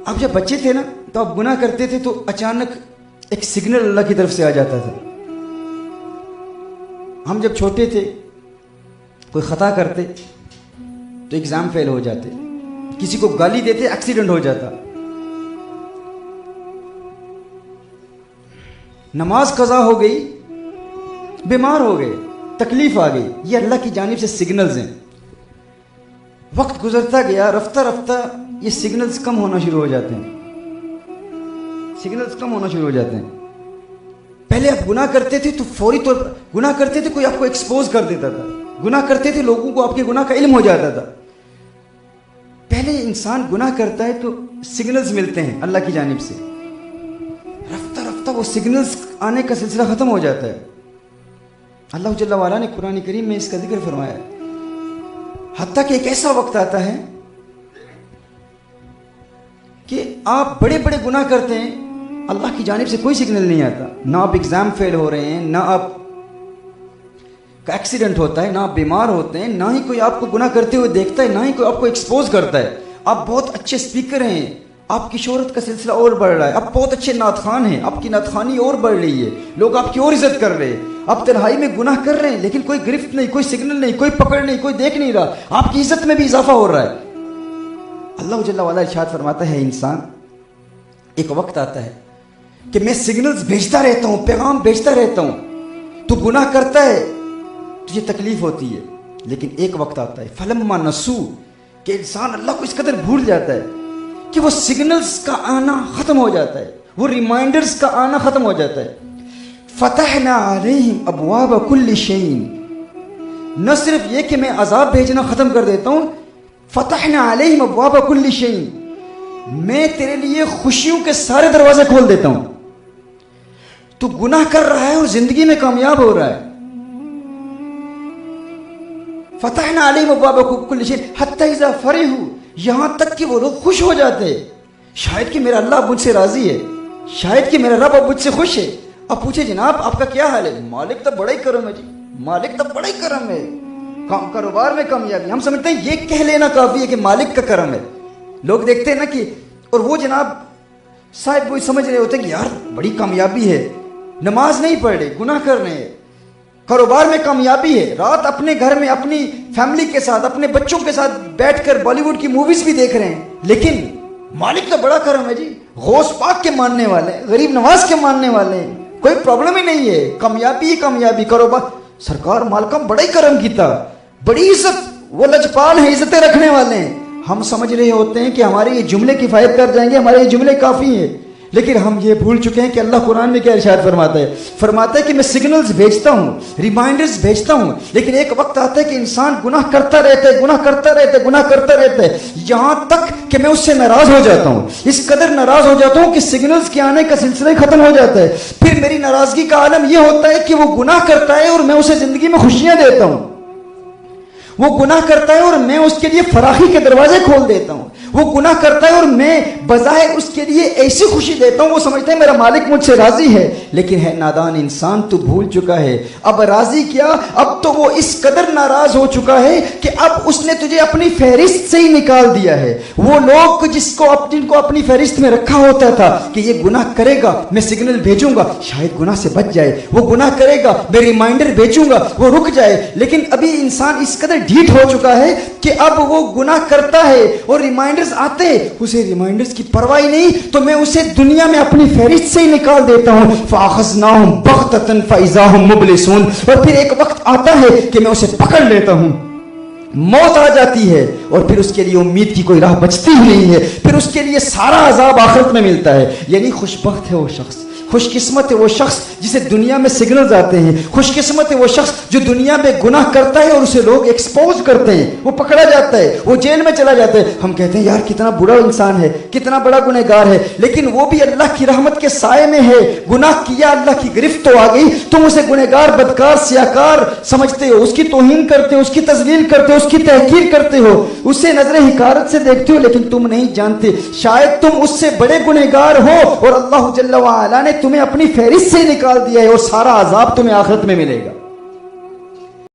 آپ جب بچے تھے نا تو آپ گناہ کرتے تھے تو اچانک ایک سگنل اللہ کی طرف سے آ جاتا تھا. ہم جب چھوٹے تھے کوئی خطا کرتے تو ایگزام فیل ہو جاتے, کسی کو گالی دیتے ایکسیڈنٹ ہو جاتا, نماز قضا ہو گئی, بیمار ہو گئے, تکلیف آ گئی. یہ اللہ کی جانب سے سگنلز ہیں. وقت گزرتا گیا, رفتہ رفتہ یہ سگنلز کم ہونا شروع ہو جاتے ہیں, سگنلز کم ہونا شروع ہو جاتے ہیں. پہلے آپ گناہ کرتے تھے تو فوری طور پر گناہ کرتے تھے, کوئی آپ کو ایکسپوز کر دیتا تھا. گناہ کرتے تھے, لوگوں کو آپ کے گناہ کا علم ہو جاتا تھا. پہلے انسان گناہ کرتا ہے تو سگنلز ملتے ہیں اللہ کی جانب سے, رفتہ رفتہ وہ سگنلز آنے کا سلسلہ ختم ہو جاتا ہے. اللہ جل وعلا نے قرآن کریم میں اس کا ذکر فرمایا ہے. حتیٰ کہ ایک ایسا وقت آتا ہے کہ آپ بڑے بڑے گناہ کرتے ہیں, اللہ کی جانب سے کوئی سگنل نہیں آتا. نہ آپ ایگزام فیل ہو رہے ہیں, نہ آپ کا ایکسیڈنٹ ہوتا ہے, نہ آپ بیمار ہوتے ہیں, نہ ہی کوئی آپ کو گناہ کرتے ہوئے دیکھتا ہے, نہ ہی کوئی آپ کو ایکسپوز کرتا ہے. آپ بہت اچھے اسپیکر ہیں, آپ کی شہرت کا سلسلہ اور بڑھ رہا ہے, آپ بہت اچھے نعت خوان ہیں, آپ کی نعت خوانی اور بڑھ رہی ہے, لوگ آپ کی اور عزت کر رہے ہیں. آپ تنہائی میں گناہ کر رہے ہیں لیکن کوئی گرفت نہیں, کوئی سگنل نہیں, کوئی پکڑ نہیں, کوئی دیکھ نہیں رہا, آپ کی عزت میں بھی اضافہ ہو رہا ہے. اللہ جل وعلا ارشاد فرماتا ہے, انسان ایک وقت آتا ہے کہ میں سگنلز بھیجتا رہتا ہوں, پیغام بھیجتا رہتا ہوں, تو گناہ کرتا ہے تجھے تکلیف ہوتی ہے, لیکن ایک وقت آتا ہے فلما نسو کہ انسان اللہ کو اس قدر بھول جاتا ہے کہ وہ سگنلز کا آنا ختم ہو جاتا ہے, وہ ریمائنڈرز کا آنا ختم ہو جاتا ہے. فتحنا علیہم ابواب کل شیء, نہ صرف یہ کہ میں عذاب بھیجنا ختم کر دیتا ہوں, فتحنا علیہم ابواب کل شیء, میں تیرے لیے خوشیوں کے سارے دروازے کھول دیتا ہوں. تو گناہ کر رہا ہے اور زندگی میں کامیاب ہو رہا ہے. فتحنا علیہم ابواب کل شیء حتی اذا فرحوا, یہاں تک کہ وہ لوگ خوش ہو جاتے ہیں. شاید کہ میرا اللہ مجھ سے راضی ہے, شاید کہ میرا رب اب مجھ سے خوش ہے. اب پوچھے جناب آپ کا کیا حال ہے؟ مالک تو بڑا ہی کرم ہے جی, مالک تو بڑا ہی کرم ہے, کاروبار میں کامیابی. ہم سمجھتے ہیں یہ کہہ لینا کافی ہے کہ مالک کا کرم ہے. لوگ دیکھتے ہیں نا کہ, اور وہ جناب صاحب وہ سمجھ رہے ہوتے ہیں کہ یار بڑی کامیابی ہے, نماز نہیں پڑھ رہے, گناہ کر رہے ہیں, کاروبار میں کامیابی ہے, رات اپنے گھر میں اپنی فیملی کے ساتھ اپنے بچوں کے ساتھ بیٹھ کر بالی ووڈ کی موویز بھی دیکھ رہے ہیں, لیکن مالک تو بڑا کرم ہے جی, غوث پاک کے ماننے والے ہیں, غریب نواز کے ماننے والے ہیں, کوئی پرابلم ہی نہیں ہے, کامیابی ہی کامیابی. کاروبار سرکار مالکم بڑا ہی کرم کیتا, بڑی عزت, وہ لجپال ہیں, عزتیں رکھنے والے ہیں. ہم سمجھ رہے ہوتے ہیں کہ ہمارے یہ جملے کفایت کر جائیں گے, ہمارے یہ جملے کافی ہیں, لیکن ہم یہ بھول چکے ہیں کہ اللہ قرآن میں کیا ارشاد فرماتا ہے. فرماتا ہے کہ میں سگنلز بھیجتا ہوں, ریمائنڈرز بھیجتا ہوں, لیکن ایک وقت آتا ہے کہ انسان گناہ کرتا رہتا ہے, گناہ کرتا رہتا ہے, گناہ کرتا رہتا ہے, یہاں تک کہ میں اس سے ناراض ہو جاتا ہوں, اس قدر ناراض ہو جاتا ہوں کہ سگنلز کے آنے کا سلسلہ ہی ختم ہو جاتا ہے. پھر میری ناراضگی کا عالم یہ ہوتا ہے کہ وہ گناہ کرتا ہے اور میں اسے زندگی میں خوشیاں دیتا ہوں, وہ گناہ کرتا ہے اور میں اس کے لیے فراخی کے دروازے کھول دیتا ہوں, وہ گناہ کرتا ہے اور میں بظاہر اس کے لیے ایسی خوشی دیتا ہوں, وہ سمجھتا ہے میرا مالک مجھ سے راضی ہے, لیکن ہے نادان انسان, تو بھول چکا ہے اب راضی کیا, اب تو وہ اس قدر ناراض ہو چکا ہے کہ اب اس نے تجھے اپنی فہرست سے ہی نکال دیا ہے. وہ لوگ جن کو اپنی فہرست میں رکھا ہوتا تھا کہ یہ گناہ کرے گا میں سگنل بھیجوں گا شاید گناہ سے بچ جائے, وہ گناہ کرے گا میں ریمائنڈر بھیجوں گا وہ رک جائے, لیکن ابھی انسان اس قدر ڈھیٹ ہو چکا ہے کہ اب وہ گناہ کرتا ہے اور ریمائنڈرز آتے, اسے ریمائنڈرز کی پرواہ نہیں, تو میں اسے دنیا میں اپنی فہرست سے ہی نکال دیتا ہوں. فَأَخَذْنَاهُمْ بَغْتَةً فَإِذَا هُمْ مُبْلِسُونَ, اور پھر ایک وقت آتا ہے کہ میں اسے پکڑ لیتا ہوں, موت آ جاتی ہے اور پھر اس کے لیے امید کی کوئی راہ بچتی ہی نہیں ہے, پھر اس کے لیے سارا عذاب آخرت میں ملتا ہے. یعنی خوش بخت ہے وہ شخص, خوش قسمت ہے وہ شخص جسے دنیا میں سگنلز آتے ہیں, خوش قسمت ہے وہ شخص جو دنیا میں گناہ کرتا ہے اور اسے لوگ ایکسپوز کرتے ہیں, وہ پکڑا جاتا ہے, وہ جیل میں چلا جاتا ہے. ہم کہتے ہیں یار کتنا برا انسان ہے, کتنا بڑا گنہگار ہے, لیکن وہ بھی اللہ کی رحمت کے سائے میں ہے. گناہ کیا, اللہ کی گرفت تو آ گئی, تم اسے گنہگار, بدکار, سیاکار سمجھتے ہو, اس کی توہین کرتے ہو, اس کی تذلیل کرتے ہو, اس کی تحقیر کرتے ہو, اسے نظر حقارت سے دیکھتے ہو, لیکن تم نہیں جانتے شاید تم اس سے بڑے گنہگار ہو اور اللہ جل وعلا نے تمہیں اپنی فہرست سے نکال دیا ہے اور سارا عذاب تمہیں آخرت میں ملے گا.